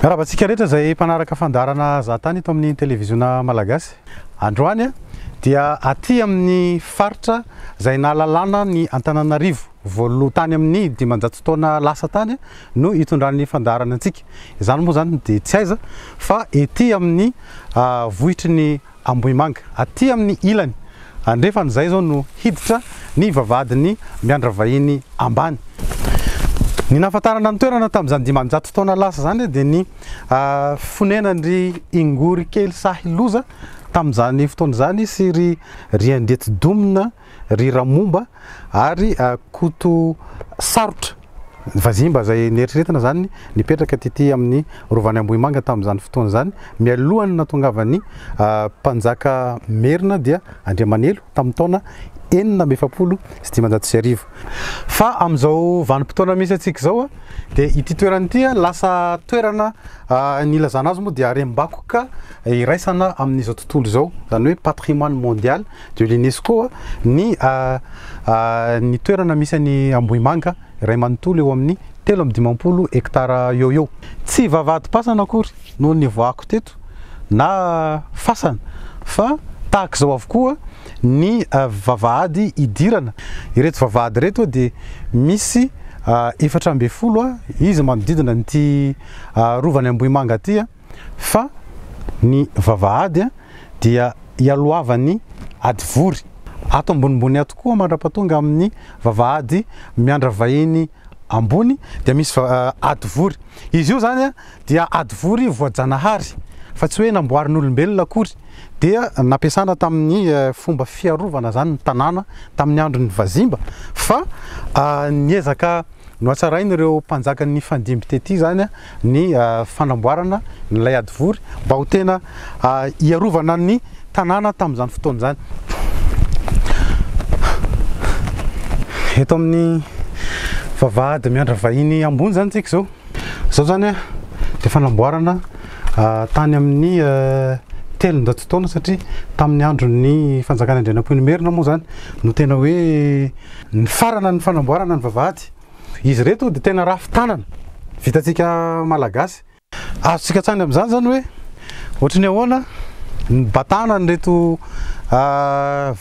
Raha batsika rehetra zay mpanaraka fandarana zahatany eto amin'ny télévision malagasy. Androany dia aty amin'ny faritra zay nahalalana ny Antananarivo voaloha tany amin'ny dimanjato taona lasa tany no hitondran'ny fandarana antsika. Izany moa zany dia tsy aiza fa ety amin'ny vohitry ny Ambohimanga, aty amin'ny ilany. Andrefan zay zao no hiditra ny vavahadin'ny miandra vahiny ambany. Ny nahafantarana ny toerana tamin'izany dimanjato taona lasa zany dia ny fonenan'ny Ingory kely Sahiloza tamin'izany fotoana zany sy ry Andretidomina, ry Ramomba ary Koto Sarotra Vazimba zay nieritreretina zany nipetraka tety amin'ny rovany Ambohimanga tamin'izany fotoana zany, mialohany nahatongavan'ny mpanjaka Merina dia Andriamanelo tamin'ny taona 1970. Fa amin'izao vanim-potoana misy antsika zao dia ity toerana ity lasa toerana nilazana azy moa dia harem-bakoka iraisana amin'izao tontolo izao, zany hoe patrimoine mondial de l'UNESCO ny toerana misy any Ambohimanga iray manontolo eo amin'ny 320 hectara eo. Tsy vavahadi-pasana akory no nivoako teto na fasana fa tahaka zao avokoa ny vavahady idirana. Ireto vavahady reto dia misy 420 izy manodidina nyty rovany Ambohimanga aty, fa ny vavahady dia ialoavan'ny adivory ato ambonimbony ato koa mandrapatonga amin'ny vavahady miandra vahiny ambony dia misy adivory. Izy io zany dia adivory voajanahary fa tsy hoe namboarin'olombelona akory, dia nampiasana tamin'ny fomba fiarovana zany ny tanàna tamin'ny andron'ny Vazimba, fa niezaka nohatsarainy ireo mpanjakan'ny fandimby tety zany ny fanamboarana n'ilay adivory mba ho tena iarovana ny tanàna tamin'izany fotoana zany. Eto amin'ny vavahady miandra vahiny ambony zany tsika zao zany dia fanamboarana tany amin'ny 300 taona, satria tamin'ny andron'ny fanjakana Andrianampoinimerina Merina moa zany no tena hoe ny farana ny fanamboarana ny vavahady. Izy reto dia tena rafitanana vitantsika malagasy. Azontsika tsany amin'izany zany hoe ohatry ny ahoana ny batana ny reto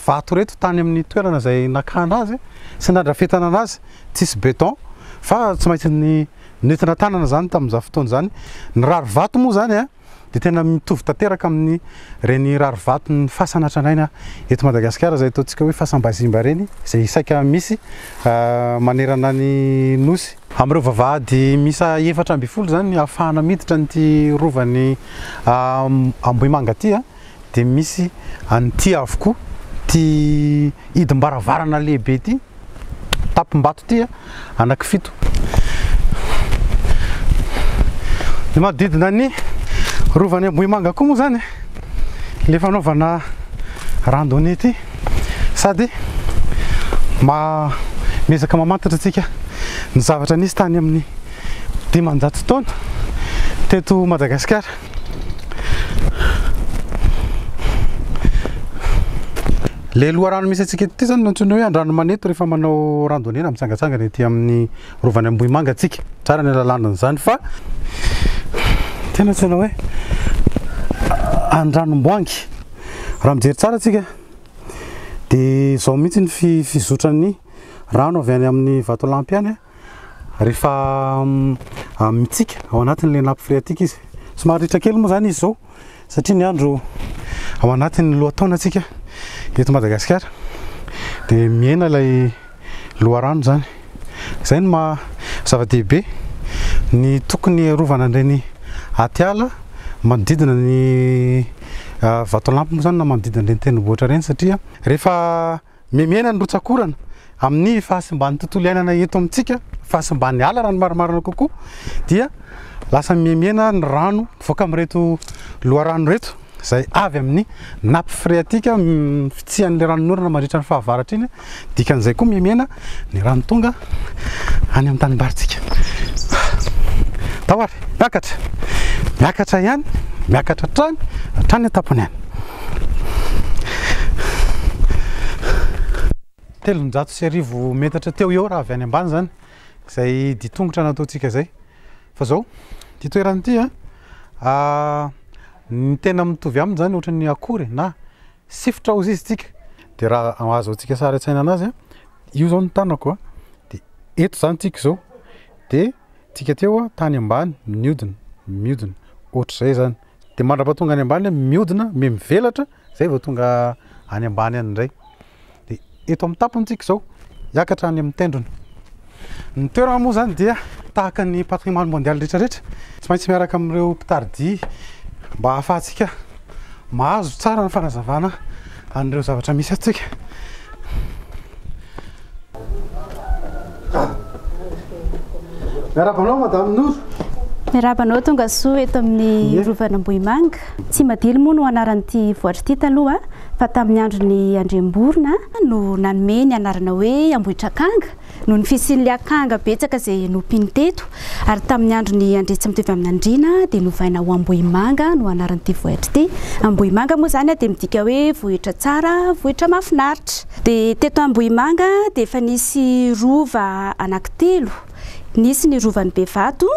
vato reto tany amin'ny toerana zay nakana azy sy nandrafetana anazy, tsisy béton fa tsy maintsy ny nentina tanana zany tamin'izany fotoana zany. Ny rary vato moa zany dia tena mitovy tanteraka amin'ny reny rary vato ny fasana tranaina eto Madagasikara zay ataontsika hoe fasam-bazimba reny zay saika misy manerana ny nosy. Amin'ireo vavahady misa 420 zany ahafahana miditra nyty rovany Ambohimanga aty dia misy an'ity avokoa ty hidim-baravarana lehibe ty tapim-bato ty anaky 7. Ny manodidina ny rovany Ambohimanga koa moa zany le fanaovana randonnée ty sady miezaka mamantatra antsika ny zavatra nisy tany amin'ny dimanjato taona teto Madagasikara. Le loharano misy antsika ety zany nantsoina hoe andrano maneto rehefa manao randonnée na mitsangatsangana ety amin'ny rovany Ambohimanga antsika. Tsara ny alalana zany fa tena tsena hoe andranomboangy. Raha mijery tsara antsika dia zao mihitsy ny fizotran'ny rano avy any amin'ny vatolampy any rehefa mitsika ao anatin'le nappe phréatique izy. Somary ritra kely moa zany izy zao satria ny andro ao anatin'ny lohataona antsika eto Madagasikara dia miena ilay loharano zany. Izay ny zava-dehibe ny tokony rovana an'ireny atiala manodidina ny vatolampy moa zany na manodidina ireny tendrombohitra ireny, satria rehefa miamiana ny rotsakorana amin'ny fahasimbany tontolo iainana eto amintsika, fahasimbany ala raha ny marimarina kokoa, dia lasa miamiana ny rano mivoaka amin'ireto loharano reto zay avy amin'ny nappe phréatique fitsihan'le ranon'orana mandritra ny fahavaratra iny, dikan'izay koa miamiana ny rano tonga any amin'ny tanimbary-tsika. Tahoary miakatra ihany, miakatra hatrany atapony ihany. 300 metatra teo eo raha avy any ambany zany, izay ditongotra nataontsika zay. Fa zao ty toerana ity ny tena mitovy aminy zany ohatra ny akory na sifotra ozy izy tsika de raha azo antsika sara tsaina anazy io zao ny tanako de eto zany tsika zao de tsika teo tany ambany miodina ohatr'izay zany de mandrapatonga any ambany miodina mivelatra zay vao tonga any ambany any indray de eto amin'ny tapony tsika zao hiakatra any amin'ny tendrony ny toerana moa zany dia tahaka ny patrimoine mondial rehetrarehetra tsy maintsy miaraka amin'ireo mpitaridi mba ahafahantsika mahazo tsara ny fanazavana an'ireo zavatra misy atsika miarabanao madame Nour miarabanao tonga soa eto amin'ny rovana Ambohimanga tsy madilo moa no anaran'ity voatra ity taloha fa tamin'ny andron'ny Andremborona no nanome ny anarana hoe Ambohitrakanga no ny fisian'le akanga betsaka izay nompiany teto ary tamin'ny andron'ny Andretsy mitovy amin'ny Andriana dia novaina ho Ambohimanga no anaran'ity vohitra ity. Ambohimanga moa zany dia midika hoe vohitra tsara, vohitra mahafinaritra. Dia teto Ambohimanga dia efa nisy rova anankitelo. Nisy ny rovan'ny Bevato,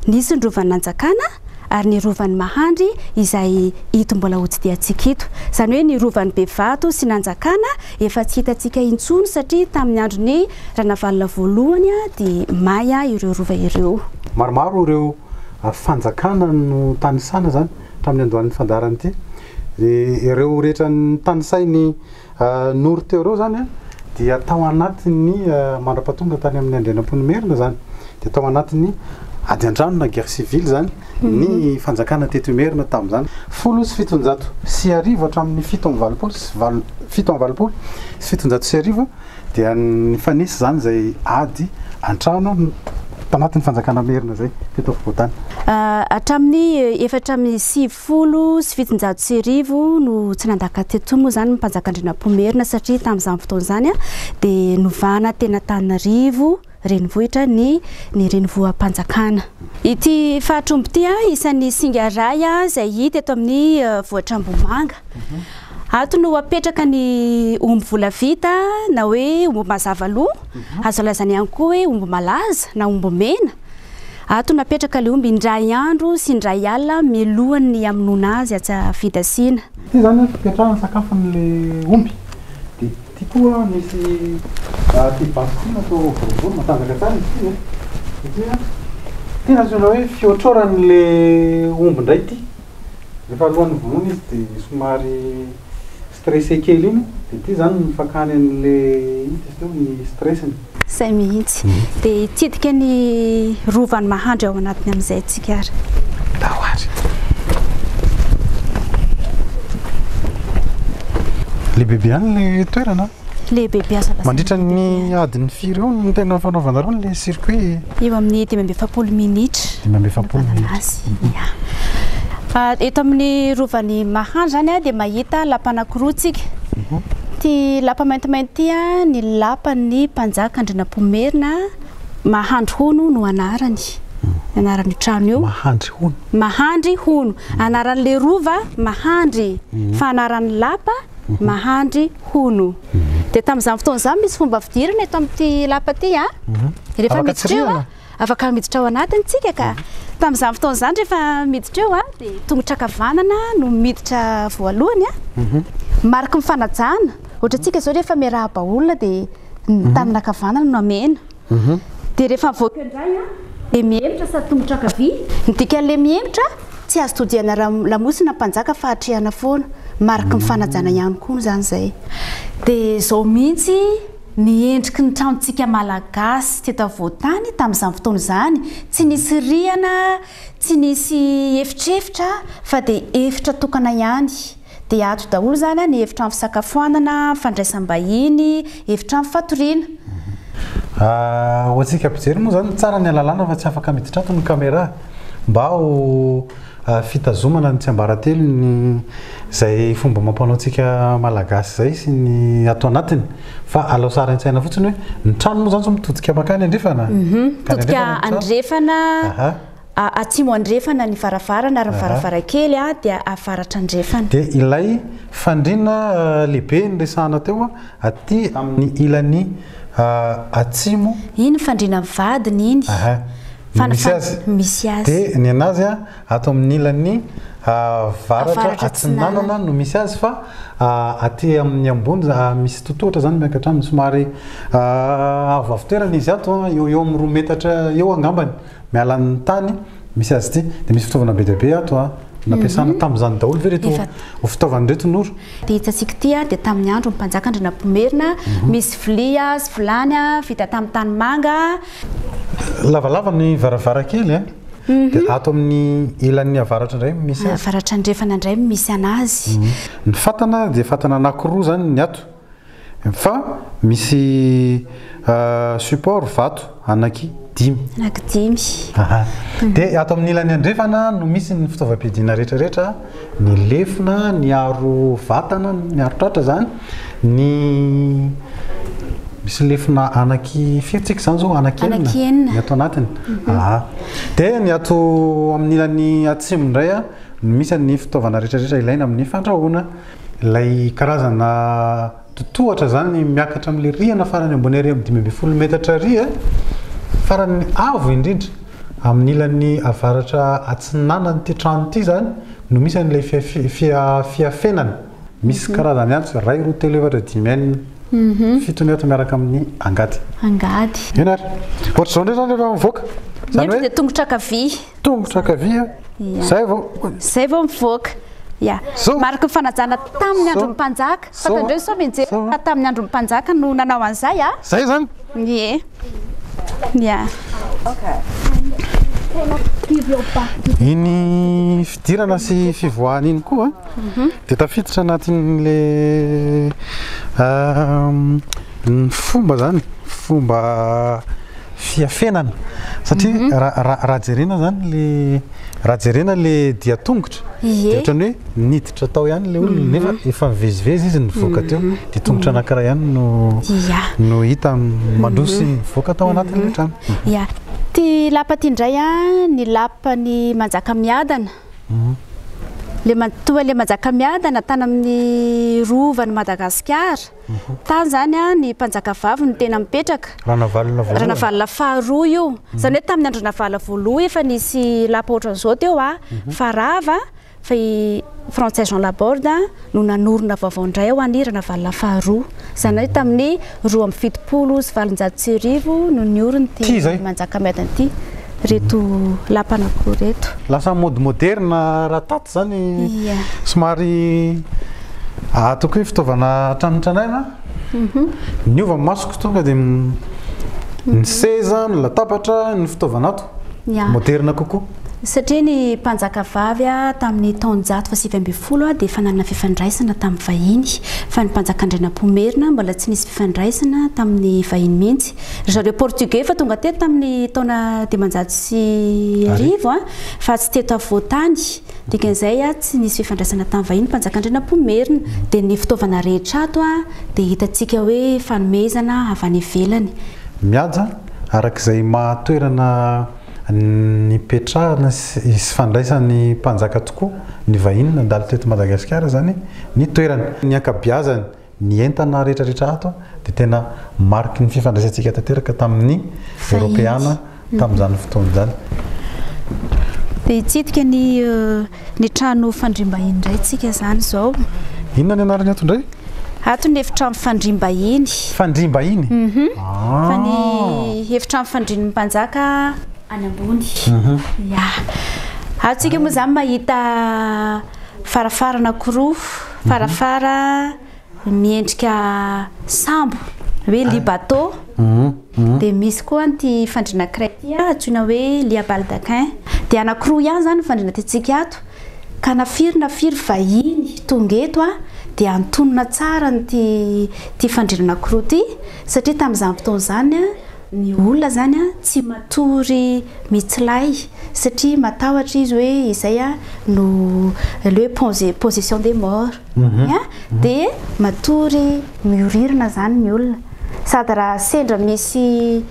nisy ny rovan'ny Nanjakana ary ny rovan'ny Mahandry izay hito mbola hotsidihantsikito ito. Izany hoe ny rovan'ny Bevato sy Nanjakana efa tsy hitantsika intsony satria tamin'ny andron'ny Ranavalona voalohany dia maya ireo rova ireo. Maromaro ireo fanjakana no tanisana zany tamin'ny andohan'ny fandarana ity. Ireo rehetra ny tanisainy Nour teo ireo zany dia tao anatin'ny mandrapatonga tany amin'ny Andrianampoinimerina zany dia tao anatin'ny ady an-drano na guerre civile zany ny fanjakana teto Imerina tamin'izany 1700 sy arivo hatramin'ny 720 sy 720 dia nifanisy zany zay ady an-trano tanatin'ny fanjakana Merina zay teto afovoantany. Hatramin'ny 770 sy 700 no tsy nandaka teto moa zany mpanjaka Andrianampoinimerina satria tamin'izany fotoana zany dia novana tena Tananarivo renivohitra ny renivoham-panjakana. Ity fahatrombo ity isan'ny singa ray izay hita eto amin'ny vohitra Ambohimanga. Ato no apetraka ny omby volavita na hoe omby mazava loha, azo lazana ihany koa hoe omby malaza na omby mena. Ato napetraka ilay omby indray andro sy indray alina mialohan'ny hamonoana azy atsafidasiana. Ity zany fipetrahana sakafon'ilay omby. Dia ity koa misy tibasina atao vorovory matanjaka tsara izy ity. Ity nazona hoe fiotroran'ilay omby indray ity. Rehefa alohan'ny vonoina izy dia somary stressé kely iny dia ity zany mifakany an'ilay ny stressiny. Zay mihitsy. Dia hitsidika ny rovan'ny Mahandry ao anatiny amin'izay antsika ary. Dahoary. Lehibe ihany le toerana. Lehibe asa mandritra ny adiny firy eo no tena fanaovanareo le circuit. Eo amin'ny 20 minitra. 20 minitra. Eto amin'ny rovan'ny Mahandry zany dia mahita lapa anankiroa tsika. Ty lapa maintimainty ny lapan'ny mpanjaka Andrianampoinimerina Mahandry Hono no anarany. Anaran'ny trano io. Mahandry Hono. Mahandry Hono. Anaran'le rova Mahandry. Fa anaran'ny lapa Mahandry Hono. Dia tamin'izany fotoana izany misy fomba fidirana eto amin'ity lapa ity rehefa miditra eo afaka miditra ao anatiny tsika ka. Tamin'izany fotoana izany rehefa miditra eo dia tongotra ankavanana no miditra voalohany mariky mifanajana. Ohatra antsika izao rehefa miarahaba olona dia ny tanana ankavanana no amena. Dia rehefa mivoaka indray dia mihemitra sady tongotra ankavia. Ny dikan'ilay mihemitra tsy azo todihana lamosina mpanjaka fa hatrehana foana. Mariky mifanajana ihany koa zany zay. Dia izao mihitsy ny endriky ny tranontsika malagasy teto avoantany tamin'izany fotoana izany. Tsy nisy rihana, tsy nisy efitrefitra fa dia efitra tokana ihany. Dia ato daholo zany ny efitrano fisakafoanana, fandraisam-bahiny, efitrano fatoriana. Ho antsika mpijery moa zany tsara ny alalana fa tsy afaka miditra ato ny caméra mba ho fitazomana ny tsiambaratelo ny zay fomba mampanao antsika malagasy zay sy ny ato anatiny fa alao sara an-tsaina fotsiny hoe ny trano moa zany mitodika makany andrefana. Mitodika andrefana. Atsimo andrefana ny varavarana ary ny varavarankely dia avaratra andrefana. Dia ilay fandriana lehibe ny resahana teo aty amin'ny ilany atsimo. Iny fandriana vadiny iny. misy azy dia ny anazy a ato amin'ny ilany varatra atsinanana no misy azy fa aty amin'ny ambony misy totohatra zany miakatra aminy somary avo toerana izy ato eo amin'ny 2 metatra eo angambany mialan'ny tany misy azy ty dia misy fitaovana be dia be ato nampiasana tamin'izany daholo ve reto fitaovana reto Noro dia hitantsika ty dia tamin'ny andro ny mpanjaka Andrinampomerina misy vilia sy vilany vita tamin'ny tanimanga lavalava ny varavarakely dia ato amin'ny ilan'ny avaratra indray misy azy avaratra andrefana indray misy anazy ny fatana dia fatana anankiroa zany ny ato fa misy support vato anaky 5 dia ato amin'ny ilany andrefana no misy ny fitaovam-piadiana rehetrarehetra ny lefina ny aro vatana ny aro tratra zany ny misy lefina anaky fitsika zany zao anaky enina ny ato anatiny dia ny ato amin'ny ilany atsimo indray misy ny fitaovana rehetrarehetra ilaina amin'ny fandrahoana ilay karazana totohatra zany miakatra amin'le rihana farany ambony ary amin'ny 5 metatra ry farany avo indrindra amin'ny ilany avaratra atsinanana ty trano ty zany no misy an'ilay fiafenana misy karazany antsy 1 2 3 4 5 6 7 ny ato miaraka amin'ny angady eny ary ohatra zao ndray zany rehefa mivoaka zany hoe tongotra kavia zay vao mivoaka marika fanajana tamin'ny andro mpanjaka fatandreo sao mijery tamin'ny andro mpanjaka no nanao an'izay zay zany iny fidirana sy fivoahana iny koa dia tafiditra anatin'le ny fomba zany fomba fiafenana satria raha jerena zany le raha jerena le diatongotra dia ohatrany hoe niditra tao ihany le olona nefa efa mivezivezy izy nivoaka teo dia tongotra anankiray ihany no hita mandrosy mivoaka tao anatin'le trano ty lapa ty indray ny lapany manjaka miadana toa le manjaka miadana tany amin'ny rovany Madagasikara tany zany ny mpanjaka vavy no tena mipetraka ranavalona faharoa io zany hoe tamin'ny andro navala voaloha efa nisy lapa ohatran'izao teo farava fa Français Jean Laborde no nanorona vaovao indray ao any ranavalona faharoa zany hoe tamin'ny 270 no niorony ty manjaka miadana ty reto lapanako reto lasa mode moderne raha tato zany somary atoko hoe fitaovana tranotranaina niova masoko tonga dia ny seza ny latabatra ny fitaovana ato moderne kokoa satria ny mpanjaka vavy tamin'ny taonjato fa 7 dia efa nanana fifandraisana tamin'ny vahiny fa ny mpanjaka Andrinampomerina mbola tsy nisy fifandraisana tamin'ny vahiny mihitsy zareo portugais fa tonga teto tamin'ny taona 1910 fa tsy teto avoatany dikan'izay tsy nisy fifandraisana tamin'ny vahiny mpanjaka Andrinampomerina dia ny fitaovana rehetra ato dia hitantsika hoe fanomezana avy any ivelany miaja arak'izay mahatoerana ny petrahana sy fandraisan'ny mpanjaka tokoa ny vahiny nandalo teto Madagasikara zany ny toerana ny ankabeazany ny entana rehetrarehetra ato dia tena mariky ny fifandraisantsika tanteraka tamin'ny Europeana tamin'izany fotoana zany dia hitsidika ny trano fandriam-bahiny indray tsika zany zao inona ny anarany ato indray ato ny efitrano fandriam-bahiny fa ny efitrano fandrian'ny mpanjaka any ambony atsika moa zany mahita farafara anankiroa farafara miendrika sambo hoe lit bateau dia misy koa ty fandriana crety antsoina hoe lit baldaquin dia anankiroa ihany zany fandriana tetsika ato ka nafiry vahiny tonga eto dia antonona tsara ty fandriana anankiroa ty satria tamin'izany fotoana zany ny olona zany tsy matory mitsilay satria matahotra izy hoe izay no le position des morts dia matory miorirana zany ny olona sady raha sendra misy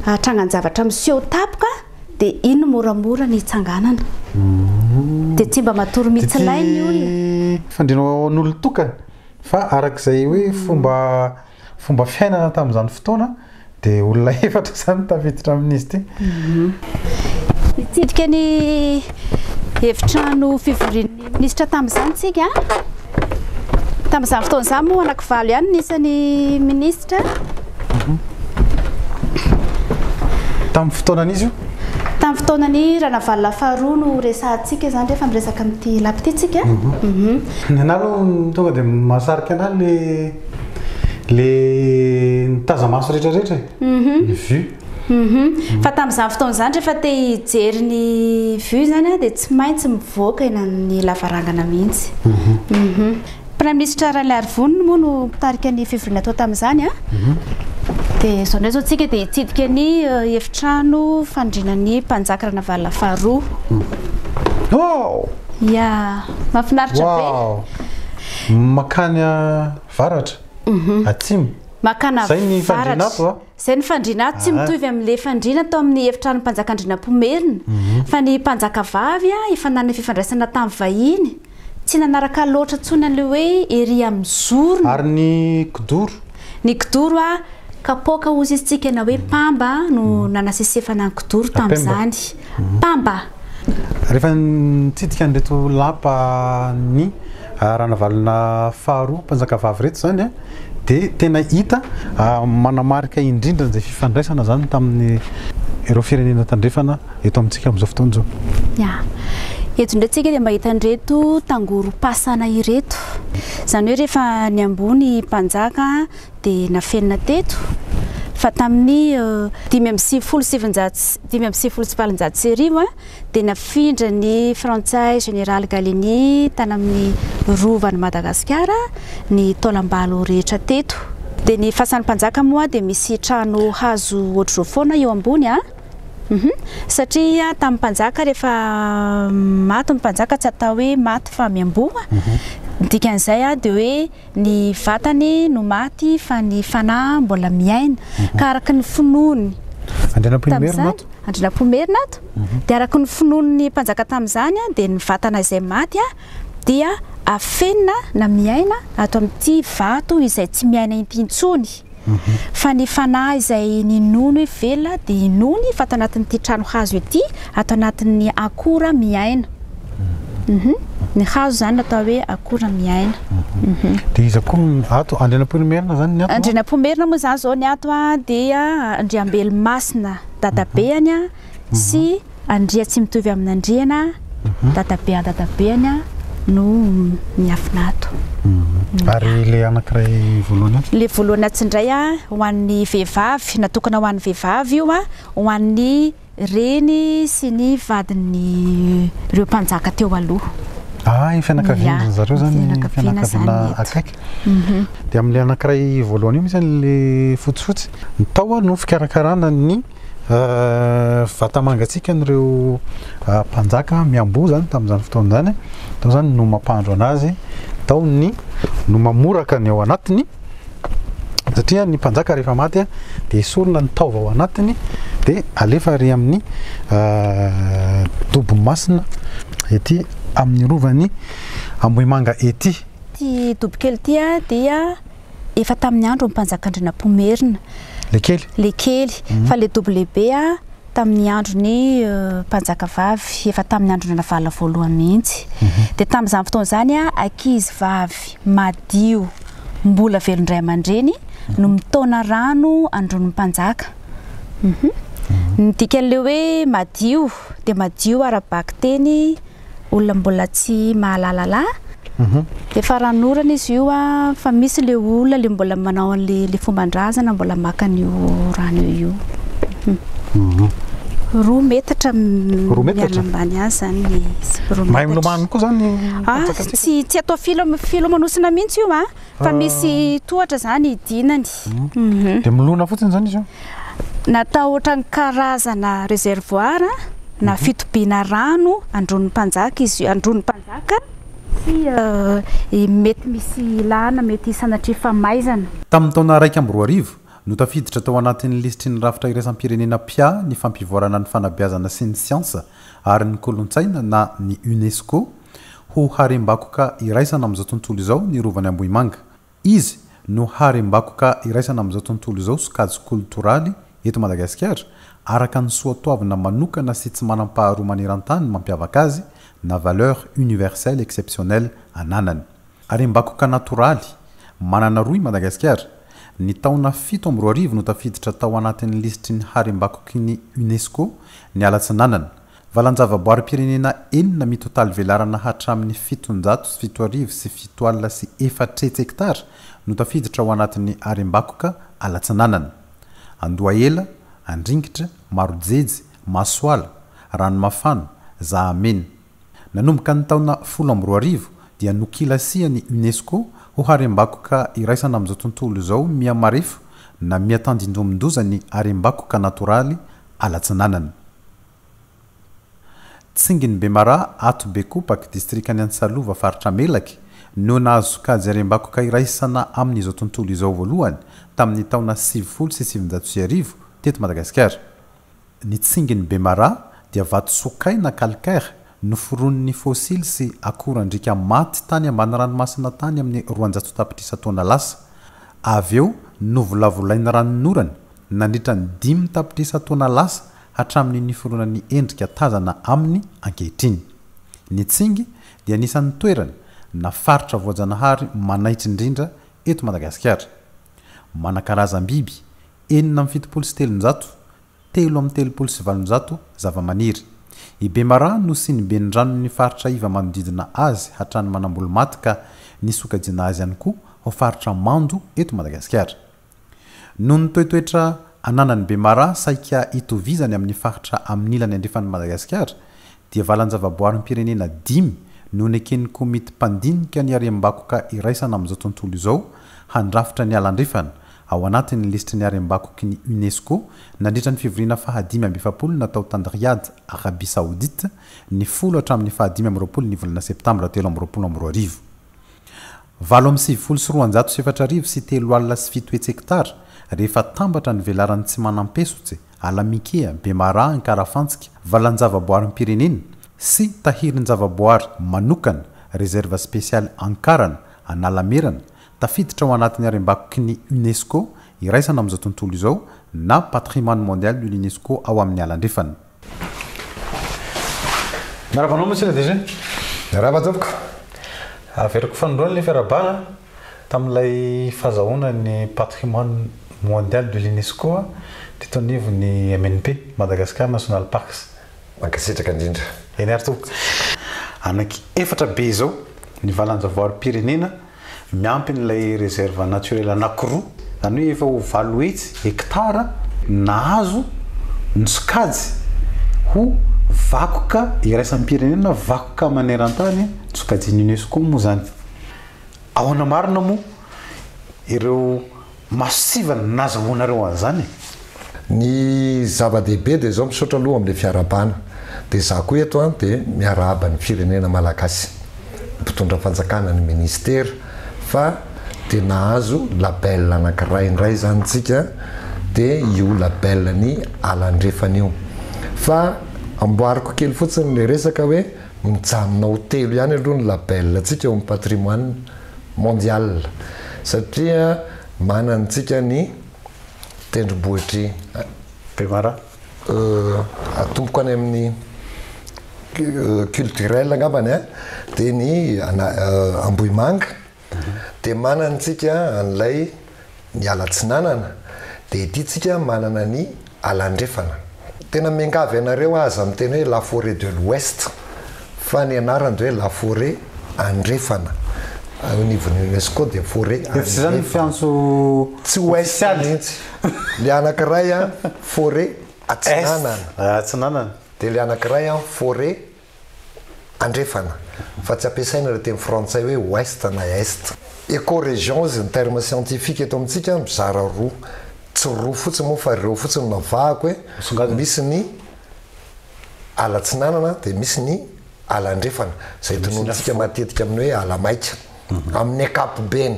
trangan-javatra miseho tapoka dia iny moramora ny itsanganana dia tsy mba matory mitsilay ny olona fandrinao n'olona tokana fa arak'izay hoe fomba fiainana tamin'izany fotoana dia olona efatra zany tafiditra amin'izy ty nitsidika ny efitrano fivorian'ny ministra tamin'izany tsika tamin'izany fotoan'izany moa anankivalo ihany nisan'ny ministra tamin'ny fotoanan'izy io tamin'ny fotoanany Ranavalona faharoa no resahantsika zany rehefa miresaka amin'ity lapy ity tsika ny analo tonga dia mahasarika anahy le nitazamaso rehetrarehetra ny vue fa tamin'izany fotoan'izany rehefa te hijery ny vue zany a dia tsy maintsy mivoaka eny amin'ny lavarangana mihitsy Premier ministre Raniarivonina moa no mitarika ny fivoriana tao tamin'izany a dia izao ndray zao tsika dia hitsidika ny efitrano fandrinan'ny mpanjaka Ranavalona faharoa ia mahafinaritra be makany varatra atsimo makana zay ny fandriana ato zay ny fandriana ato tsy mitovy amin'le fandriana tao amin'ny efitrano mpanjaka andrinam-pomerina fa ny mpanjaka vavy a efa nanana fifandraisana tamin'ny vahiny tsy nanaraka loatra tsony an'le hoe ery amin'ny zorona ary ny kidoro a kapoaka ozy izy tsika na hoe pamba no nanasesefana ny kidoro tamin'izany pamba rehefa nitsidika an'reto lapa ny Ranavalona faharoa mpanjaka vavy reto zany a dia tena hita manamarika indrindra n'izay fifandraisana zany tamin'ny ireo firenena tandrefana eto amintsika amin'izao fotoana zao eto ndray tsika dia mahita an'ireto tangoro pasana ireto zany hoe rehefa ny ambony mpanjaka dia nafenina teto fa tamin'ny 570 dia nafindra ny Frantsay Général Gallieni tany amin'ny rovan'i Madagasikara ny taolambalo rehetra teto dia ny fasan'ny mpanjaka moa dia misy trano hazo ohatr'izao foana eo ambony satria tamin'ny mpanjaka rehefa maty ny mpanjaka tsy atao hoe maty fa miamboa dikan'izay dia hoe ny vatany no maty fa ny fanahy mbola miaina ka araka ny finoany andrinam-pomerina ato dia araka ny finoany mpanjaka tamin'izany dia ny vatana izay maty dia afenina na miaina ato amin'ity vato izay tsy miaina intintsony fa ny fanahy izay ninono velona dia inony fa ato anatin'ity trano hazo ity ato anatin'ny akora miaina ny hazo zany atao hoe akora miaina dia izy koa ato andrinam-pomerina zany ny ato andrinam-pomerina moa zany zao ny ato dia Andriambelimasina dadabeany sy andria tsy mitovy amin'ny andriana dadabeany no miafina ato ary le anankiray voalohany le voalohany atsindray ho an'ny vehivavy natokana ho an'ny vehivavy io ho an'ny reny sy ny vadiny ireo mpanjaka teo aloha fianakaviana zareo zany fianakaviana akaiky dia amin'le anankiray voalohany io misy an'le fotsifotsy ny tao no fikarakarana ny vatamangatsika n'ireo mpanjaka miamboa zany tamin'izany fotoana zany tao zany no mampandro anazy tao ny no mamoraka ny ao anatiny satria ny mpanjaka rehefa maty dia esorina ny taova ao anatiny dia alefa ary amin'ny dobomasina ety amin'ny rovany Ambohimanga ety ty dobokely ity dia efa tamin'ny andro mpanjaka andrinam-pomerina le kely fa le dobo lehibe tamin'ny androny mpanjaka vavy efa tamin'ny andro Ranavalona voalohany mihitsy dia tamin'izany fotoana zany ankizy vavy madio mbola velondray aman-dreny no mitaona rano andron'ny mpanjaka ny dikan'le hoe madio dia madio arabaky teny olona mbola tsy mahalalala dia fa ranorana izy io fa misy le olona le mbola manao an'le fomban-drazana mbola maka an'io rano io roa metatra miala ambany azy zany mahay milomano koa zany tsy atao filomanosina mihitsy io fa misy tohatra zany idinany dia milona fotsiny zany izy io natao ohatrany karazana réservoir na fitobiana rano andron'ny mpanjaka izy andron'ny mpanjaka sy mety misy lana mety sanatria famaizana tamin'ny taona 2012 no tafiditra tao anatin'ny lisitry ny rafitra iraisam-pirenena pia ny fampivoarana ny fanabeazana sy ny siansa ary ny kolontsaina na ny UNESCO ho harem-bakoka iraisana amin'izao tontolo izao ny rovany Ambohimanga izy no harem-bakoka iraisana amin'izao tontolo izao sokajy kultoraly eto Madagasikara araka ny soatoavina manokana sy tsy manam-paharoa maneran-tany mampiavaka azy na valeur universelle exceptionnelle ananany. Harem-bakoka natoraly manana roy Madagasikara. Ny taona 7 no tafiditra tao anatin'ny lisitry ny harem-bakoky ny UNESCO ny alatsinanana. Valanjavaboary-pirenena 4 mitotaly velarana hatramin'ny 707 sy 7 sy 4 hektara no tafiditra ao anatin'ny harem-bakoka alatsinanana. Andoaela, Andringitra, Marojery, Masoala, Ranomafana, Zahamena. Nanomboka ny taona 12 dia nokilasiany UNESCO ho harem-bakoka iraisana amin'izao tontolo izao miamarefo na miatandindromindoza ny harem-bakoka natoraly alatsinanana. Tsinginy Bemara, Ato Bekopaky, distrikany Antsalova, faritra Melaky no nahazo kajy harem-bakoka iraisana amin'izao tontolo izao voalohany tamin'ny taona 7 sy 700 teto Madagasikara. Ny Tsinginy Bemara dia vato sokaina calcaire noforon'ny fossile sy akorandrika maty tany ambany ranomasina tany amin'ny 200 tapitrisa taona lasa. Avy eo novolavolainy ranon'orana nandritra ny 5 tapitrisa taona lasa hatramin'ny niforonan'ny endrika tazana amin'ny ankehitriny. Ny Tsingy dia anisan'ny toerana na faritra voajanahary manaitry indrindra eto Madagasikara. Manakarazam-biby 477, 337 zava-maniry. I Bemara no sy ny benindranon'ny faritra iva manodidina azy hatrany manambolo maty ka nisokajina azy ihany koa ho faritra mando eto Madagasikara. Noho ny toetoetra ananan'ny Bemara saika itovizany amin'ny faritra amin'ny ilany andrefan'ny Madagasikara dia valanjavaboarin'ny pirenena 5 no neken'ny komity mpandinika ny harem-bakoka iraisana amin'izao tontolo izao handrafitra ny alandrefana ao anatin'ny lisitry ny harem-bakoky ny UNESCO nandritra ny fivoriana 5 natao tany Riyad, Arabie Saoudite ny 10 hatramin'ny 5 ny volana septambra 2022. 7 sy 307 hektara rehefa tambatra ny velaran'ny tsy manam-pesotsy Alamikea, Bemara, Ankarafantsika, valanjavaboarin'ny pirenena sy tahirin-javaboary manokana réserve spéciale Ankarana, Analamerana tafiditra ao anatin'ny harem-bakoky ny UNESCO iraisana amin'izao tontolo izao na patrimoine mondial de l'UNESCO ao amin'ny alandrefana. Marabanao monsieur le DG. Rabatopko. Averiko fanondroana le fiarabana tamin'ilay fahazahoana ny patrimoine mondial de l'UNESCO teto anivon'ny MNP, Madagascar National Parks. Mankasitraka indrindra. Eny ary tompoko. Anaky efatra be izao ny valanjavoarim-pirenena miampy n'ilay réserve naturelle anankiroa, zany hoe efa ho 7 hektara nahazo ny sokajy ho vakoka iraisan'ny pirenena, vakoka maneran-tany sokajin'ny UNESCO moa zany. Ahoana marina moa ireo masivana nazahoanareo an'izany? Ny zava-dehibe dia izao misaotra aloha amin'ilay fiarabana. Dia za koa eto dia miarahaba ny firenena malagasy. Mpitondra fanjakana ny ministera fa dia nahazo label anankiray indray zany tsika dia io label ny alandrefana io. Fa amboariko kely fotsiny le resaka hoe mijanona ho telo ihany aloha ny label tsika eo amin'ny patrimoine mondial satria manantsika ny tendrombohitry Bemara atomboko any amin'ny culturel angambany dia ny Ambohimanga dia manantsika an'ilay ny alatsinanana dia ity tsika manana ny alandrefana. Tena miangavy ianareo aza amin'ny teny hoe la forêt de l'Ouest fa ny anarany dia hoe la forêt andrefana. Au niveau de l'UNESCO dia forêt tsy zany fiantso tsy ouest mihitsy. Le anankiray forêt atsinanana. Atsinanana. Dia le anankiray forêt andrefana. Fa tsy ampiasaina le teny frantsay hoe ouest na est. Écorégion izy ny terme scientifique eto amintsika mizara roa. Tsy roa fotsiny moa fa ireo fotsiny navahako hoe misy ny alatsinanana dia misy ny alandrefana. Zay tonontsika matetika amin'ny hoe alamaika. Amin'ny ankapobeny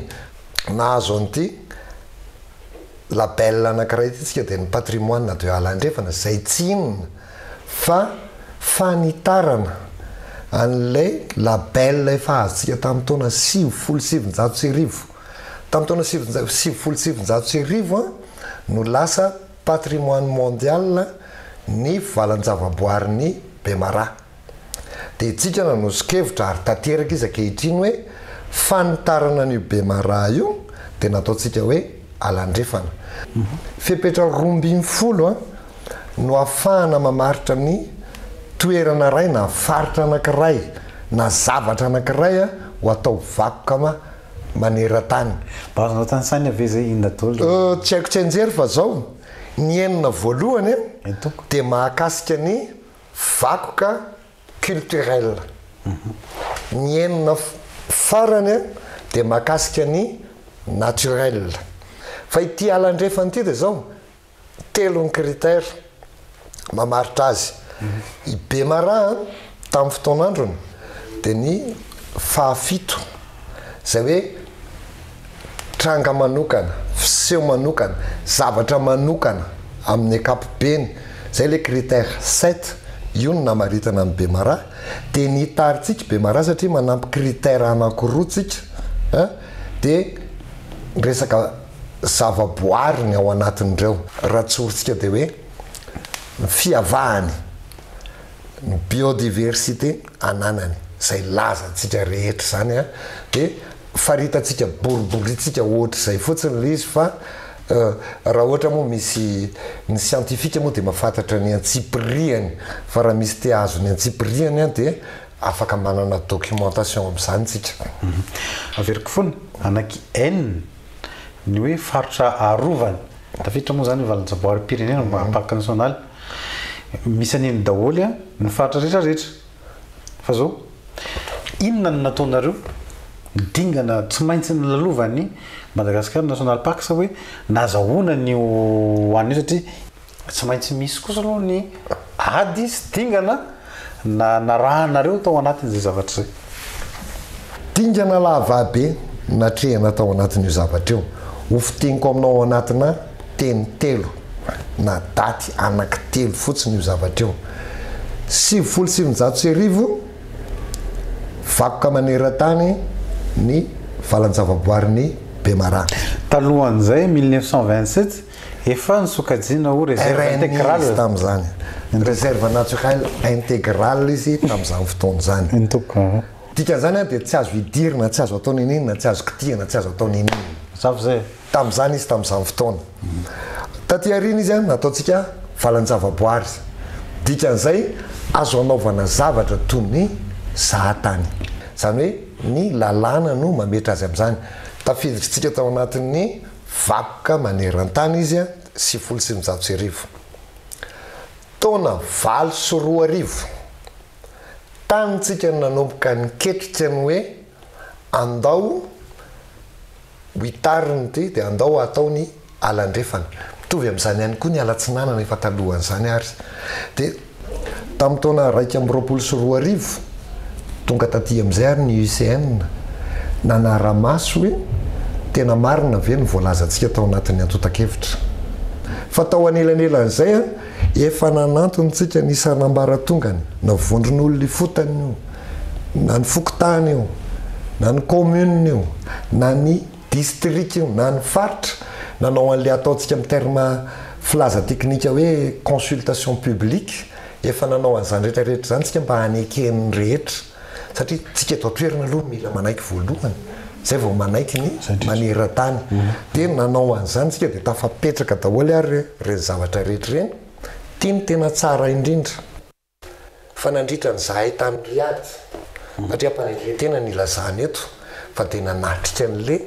nahazo an'ity label anankiray ity tsika dia ny patrimoine de alandrefana zay tsy inona fa fanitarana an'ilay label efa azontsika tamin'ny taona 770. Tamin'ny taona 770 no lasa patrimoine mondial ny valan-javaboarin'ny Bemaraha. Dia itsika nanosokevitra ary tanteraka izy ankehitriny hoe fanitarana an'io Bemaraha io dia nataontsika hoe alandrefana. Fepetra 20 no ahafahana mamaritra ny toerana ray na faritra anankiray na zavatra anankiray ho atao vakoka maneran-tany. Bazanao tany sainy ave zay inona daholo? Tsy haiko tsy anjery fa zao ny enina voalohany dia mahakasika ny vakoka culturel. Ny enina farany dia mahakasika ny naturel. Fa ity alandrefana ity dia zao 3 critère mamaritra azy. I Bemaraha tamin'ny fotoan'androny dia ny fahafito zay hoe tranga manokana, fiseho manokana, zavatra manokana amin'ny ankapobeny, zay le critère 7 io no namaritana amin'ny Bemaraha. Dia ny tarintsika Bemaraha satria manampy critère anankiroa tsika dia resaka zavaboary ny ao anatin'ireo. Raha tsorintsika dia hoe ny fiavahany, ny biodiversité ananany, zay lazantsika rehetra zany dia faritantsika boriboritsika ohatra zay fotsiny le izy. Fa raha ohatra moa misy ny scientifique moa dia mahafantatra ny antsipiriany, fa raha misy te azo ny antsipiriany dia afaka manana documentation amin'izany tsika. Averiko fona anaky enina ny hoe faritra arovany tafiditra moa zany valan-javaboary pirenena parc national misy an'iny daholo ny faritra rehetrarehetra. Fa zao inona ny nataonareo dingana tsy maintsy ny lalovany Madagascar National Park sa hoe nazahoana ny hoan'io satria tsy maintsy misy kosa aloha ny ady sy dingana na rahanareo tao anatin'izay zavatra zay. Dingana lavabe natrehana tao anatin'io zavatra io. Ho fiteniko aminao anatina teny 3 na daty anaky 3 fotsiny io zavatra io. 790 vakoka maneran-tany ny valan-javaboarin'ny Bemaraha. Talohan'izay 1927 efa nisokajiana ho réserve intégrale tamin'izany. Réserve naturelle intégrale izy tamin'izany fotoana zany. Dikan'izany dia tsy azo hidirina, tsy azo atao ninina, tsy azo kitihana, tsy azo atao ninina. Zavy zay. Tamin'izany izy tamin'izany fotoana. Taty aoriana izy nataontsika valan-javaboary. Dikan'izay azo anaovana zavatra toy ny zahatany. Zany hoe ny lalàna no mametra azy amin'izany. Tafiditsika tao anatin'ny vakoka maneran-tany izy 790. Taona 7 tanytsika nanomboka niketrika ny hoe andao hitariny ty dia andao atao ny alandrefana. Mitovy amin'izany ihany koa ny alatsinanana efa talohan'izany ary. Dia tamin'ny taona 124 tonga taty amin'izay ary ny UCN nanara-maso hoe tena marina ve ny voalazantsika tao anatin'ny antotan-kevitra. Fa tao anelan'elan'izay efa nanantontsika ny isan'ambaratongany na vondron'olona ifotany io, na ny fokotany io, na ny commune io, na ny district io, na ny faritra, nanao an'le ataontsika amin'ny terme filaza teknika hoe consultation publique. Efa nanao an'izany rehetrarehetra zany tsika mba haneken'ny rehetra satria tsika eto an-toerana aloha mila manaiky voalohany zay vao manaiky ny maneran-tany. Dia nanao an'izany tsika dia tafapetraka daholo ary reny zavatra rehetra reny tiany tena tsara indrindra. Fa nandritra nyzahay tamin'ny riady satria mpanetretena ny ilazany eto fa dia nanatrika an'le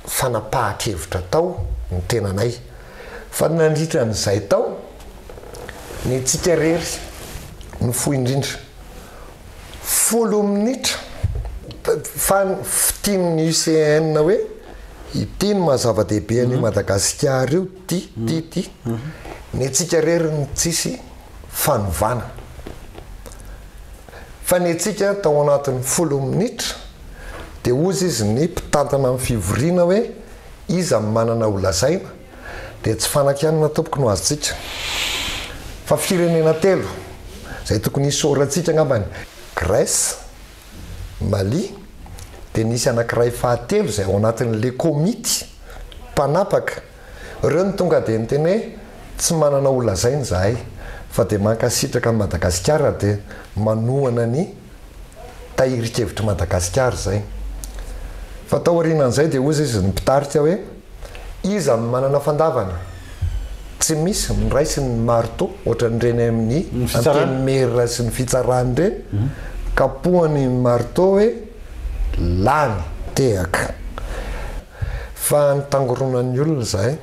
fanapahan-kevitra tao ny tenanay. Fa nandritra nyzay tao ny tsika rery ny fohy indrindra 10 minitra fa fitian'ny UCN hoe ity ny mahazava-dehibe any Madagasikara io ty ny tsika rery ny tsisy fanovana. Fa ny tsika tao anatin'ny 10 minitra dia ozy izy ny mpitantana amin'ny fivoriana hoe izy amin'ny manana olazaina dia tsy fanakianana tompoko no azotsika. Fa firenena 3 zay tokony hisorantsika angambany: Grèce, Mali, dia nisy anankiray fahatelo zay ao anatin'le komity mpanapaka. Ireo ny tonga dia niteny hoe tsy manana olazaina zahay fa dia mankasitraka amin'ny Madagasikara dia manohana ny tahirikevitra Madagasikara zay fa tao aorianan'izay dia ozy izy nipitarika hoe iza manana fandavana tsy misy miraisy ny marteau ohatran'ireny amin'ny anteny merina sy ny fitsarany ireny kapohany marteau hoe lany tehaka fa nitangoronan'ny olona zay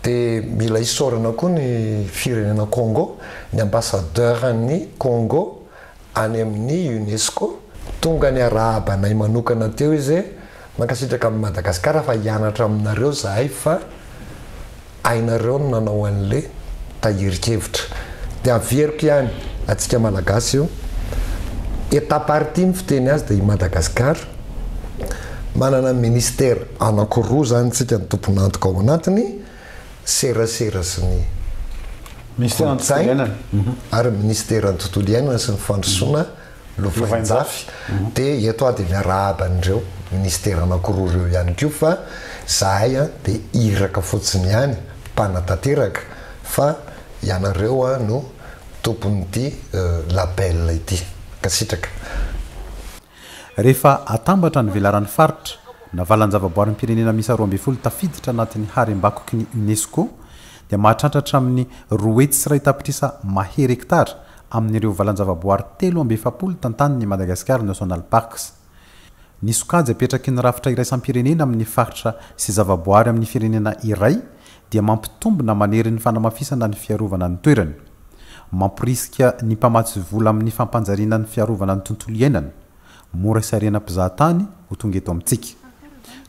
dia mila isorana koa ny firenena Congo ny ambassadeur ny Congo any amin'ny UNESCO tonga ny arahabanay manokana teo izy mankasitraka amin'ny Madagasikara fa hianatra aminareo zahay fa ainareo no nanao an'le tahirikevitra dia averiko ihany atsika malagasy io étape-partie ny fiteny azy dia i Madagasikara manana ministère anankiroa zany tsika ny tompon'antoka ao anatiny serasera sy ny ministère ary ministère ny tontolo iainana sy ny fandrosoana lovainjafy dia eto dia miarahaban'ireo ministère anankiroa ireo ihany koa fa zahay dia iraka fotsiny ihany mpanatanteraka fa ianareo no tompon'ity label ity kasitraka rehefa atambatra ny velaran'ny faritra na valan-javaboarin'ny pirenena misy 12 tafiditra anatin'ny harem-bakoky ny UNESCO dia mahatratratra amin'ny 7 sy 1 tapitrisa mahery hektara amin'ireo valan-javaboary 770 tantanin'ny Madagascar National Parks. Ny sokajy apetraky ny rafitra iraisam-pirenena amin'ny faritra sy zavaboary amin'ny firenena iray dia mampitombona manery ny fanamafisana ny fiarovana ny toerany, mampirisika ny mpamatsy vola amin'ny fampanjariana ny fiarovana ny tontolo iainana, mora sarena mpizahatany ho tonga eto amintsika.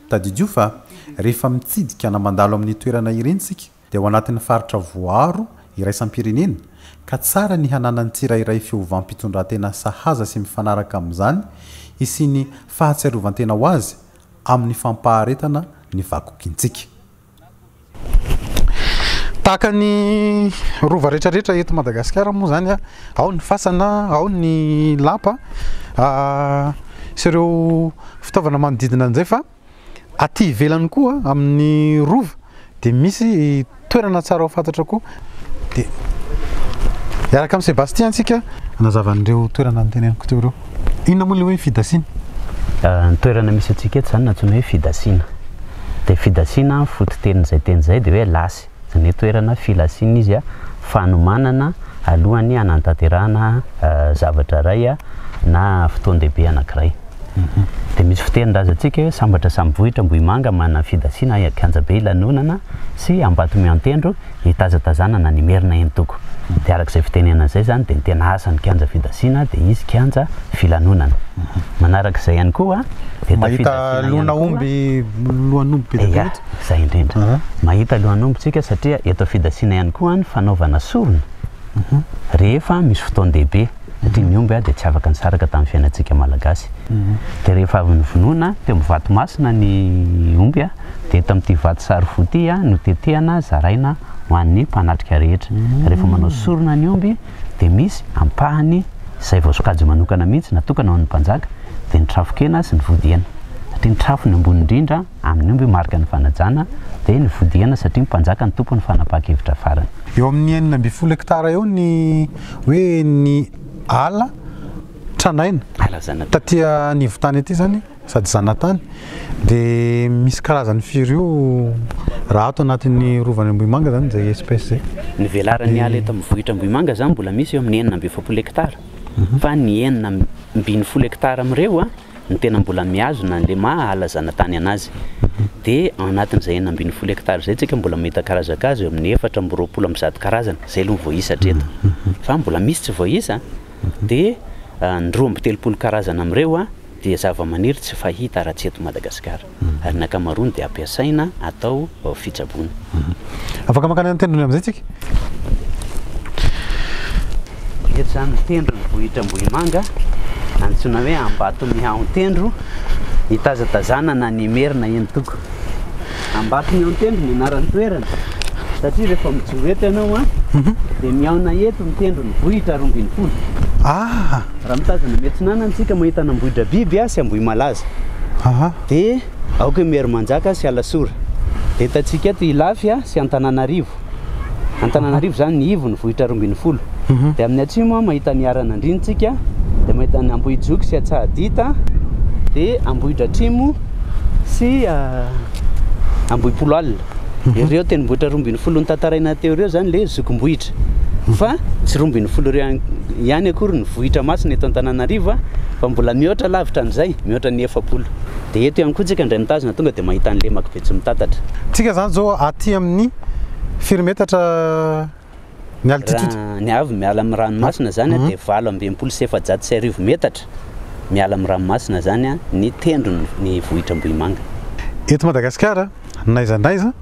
Tadidio fa rehefa mitsidika namandalo amin'ny toerana irensika dia ho anatin'ny faritra voaro iraisam-pirenena ka tsara ny hananany tsirairay fiovam-pitondratena sahaza sy mifanaraka amin'izany isy ny fahatsiarovantena ho azy amin'ny fampaharetana ny vakokintsika. Tahaka ny rova rehetrarehetra eto Madagasikara moa zany ao ny fasana, ao ny lapa sy ireo fitaovana manodidina an'izay fa aty ivelany koa amin'ny rova dia misy toerana tsara ho fantatra koa dia iaraka amin'ny Sébastien antsika anazavan'ireo toerana nyteneniko teo ireo. Inona moa le hoe fidasiana? Ny toerana misy atsika eto zany natsoina hoe fidasiana. Dia fidasiana fototenin'izay teny izay dia hoe lasy. Zany hoe toerana filasiana izy fanomanana alohan'ny hanantanterahana zavatra iray na fotoan-dehibe anankiray. Dia misy fitenin-draza atsika hoe sambatra sambohitra Ambohimanga manana fidasiana Akanjabe lanonana sy Ambatomihantendro hitazatazanana ny merina entoko. Dia arak'izay fitenena izay zany dia ny tena asany kianja fidasiana dia izy kianja filanonana. Manarak'izay ihany koa dia mahita lohan'omby be dia be. Izay indrindra. Mahita lohan'omby tsika satria eto fidasiana ihany koa ny fanaovana sorona rehefa misy fotoan-dehibe. Satria ny omby dia tsy afaka nisaraka tamin'ny fiainantsika malagasy. Dia rehefa avy nyvonoana teo amin'ny Vatomasina ny omby dia eto amin'ity vato sary ity no tetehana zaraina ho an'ny mpanatrika rehetra. Rehefa manao sorona ny omby dia misy ampahany izay voasokajy manokana mihitsy natokana ho an'ny mpanjaka dia ny trafokena sy ny vodiana. Satria ny trafo ny ambony indrindra amin'ny omby marika ny fanajana dia ny vodiana satria ny mpanjaka ny tompo ny fanapakevitra farany. Eo amin'ny 420 hektara eo ny hoe ny ala tranaina tatia ny votany aty zany sady zanatany dia misy karazany firy io raha ato anatin'ny rovany Ambohimanga zany zay espèce zay. Ny velaran'ny ala eto amin'ny vohitra Ambohimanga zany mbola misy eo amin'ny 470 hektara fa ny 420 hektara amin'ireo ny tena mbola miazona le maha ala zanatany anazy. Dia ao anatin'izay 420 hektara zay tsika mbola mahita karazakazy eo amin'ny 420 karazana zay aloha voaisatra eto fa mbola misy tsy voaisa. Dia ny 30 karazana amin'ireo dia zava-maniry tsy fahita raha tsy eto Madagasikara ary ny ankamaroany dia ampiasaina atao fitsaboana. Afaka makany ny tendrony amin'izay tsika? Eto zany ny tendro ny vohitra Ambohimanga antsoina hoe Ambatomihantendro hitazatazanana ny merina entoko. Ambatomihantendro ny anaran'ny toerana satria rehefa mijoro eto ianao dia miaona eto mitendro ny vohitra 20. Raha mitazana metsinana antsika mahita nambohitra biby sy Ambohimalaza dia aoka Mery Manjaka sy Alasora dia hitantsika eto Ilafy sy Antananarivo Antananarivo zany ny ivo ny vohitra 20 dia amin'ny atsimo mahita ny aran'andrinitsika dia mahita ny Ambohijoky sy Atsahadita dia Ambohitra Atrimo sy Ambohipolo alina ireo tendrombohitra 20 ny tantaraina teo ireo zany le zokom-bohitra fa tsy 20 ireo ihany akory ny vohitra masina eto Antananarivo fa mbola mihoatra lavitra an'izay mihoatra ny 70 dia eto ihany koa tsika indray mitazona tonga dia mahita ny lemaka be tsy mitatatra tsika zany zao aty amin'ny firy-metatra ny altitude ny avy miala amin'ny ranomasina zany dia 720 metatra miala amin'ny ranomasina zany ny tendro ny vohitra Ambohimanga. Eto Madagasikara naizanaiza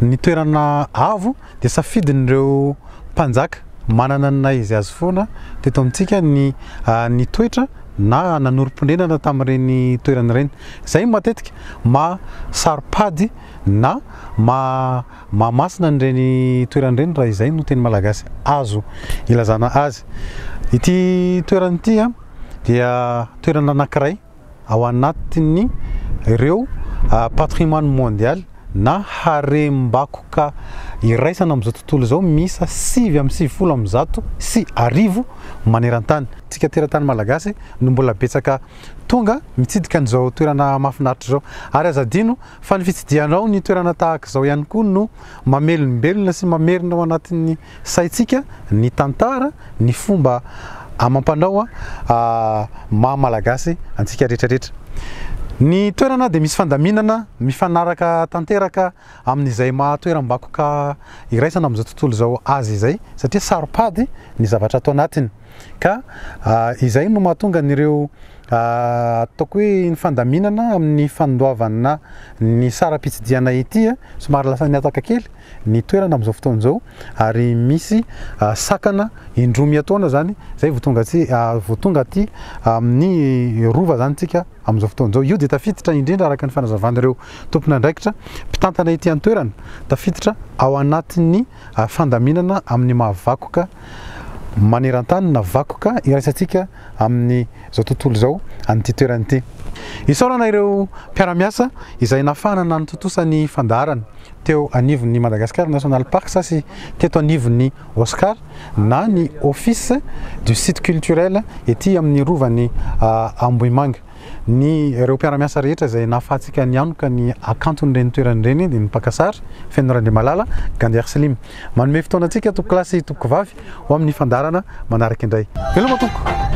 ny toerana avo dia safidin'ireo mpanjaka manana ny naizy azy foana teto amintsika ny toetra na nanorom-ponenana tamin'ireny toerana ireny zay matetika saropady na masina n'ireny toerana ireny raha izay no teny malagasy azo ilazana azy. Ity toerana ity dia toerana anankiray ao anatin'ny ireo patrimoine mondial na harem-bakoka iraisana amin'izao tontolo izao misa 770 sy arivo maneran-tany. Tsika teratany malagasy no mbola betsaka tonga mitsidika an'izao toerana mahafinaritra izao ary azadino fa ny fitsidianao ny toerana tahaka izao ihany koa no mamelombelona sy mamerina ao anatin'ny saitsika ny tantara ny fomba amam-panao maha-malagasy antsika rehetrarehetra. Ny toerana dia misy fandaminana mifanaraka tanteraka amin'izay toeram-bakoka iraisana amin'izao tontolo izao azy izay satria saropady ny zavatra atao anatiny ka izay no mahatonga n'ireo ataoko hoe ny fandaminana amin'ny fandoavana ny sara-pitsidiana ity somary lasa niataka kely ny toerana amin'izao fotoana izao ary misy sakana indroa miataona zany zay voatonga aty amin'ny rova zany tsika amin'izao fotoana izao. Io dia tafiditra indrindra araka ny fanazavan'ireo tompon'andraikitra mpitantana ity an-toerana tafiditra ao anatin'ny fandaminana amin'ny mahavakoka maneran-tany na vakoka iraisantsika amin'ny zao tontolo izao an'ity toerana ity. Isaorana ireo mpiara-miasa izay nafana nanotontosany fandaharana teo anivon'ny Madagascar National Park sy teto anivon'ny Oscar na ny office du site culturel ety amin'ny rovany Ambohimanga. Ny ireo mpiara-miasa rehetra izay nahafahantsika nianoka ny akanton'ireny toeran'ireny dia ny mpakasary Fenondrandramalala Gander Slim manome fotoana antsika toko klasy toko vavy ho amin'ny fandarana manaraka indray. Veloma toko.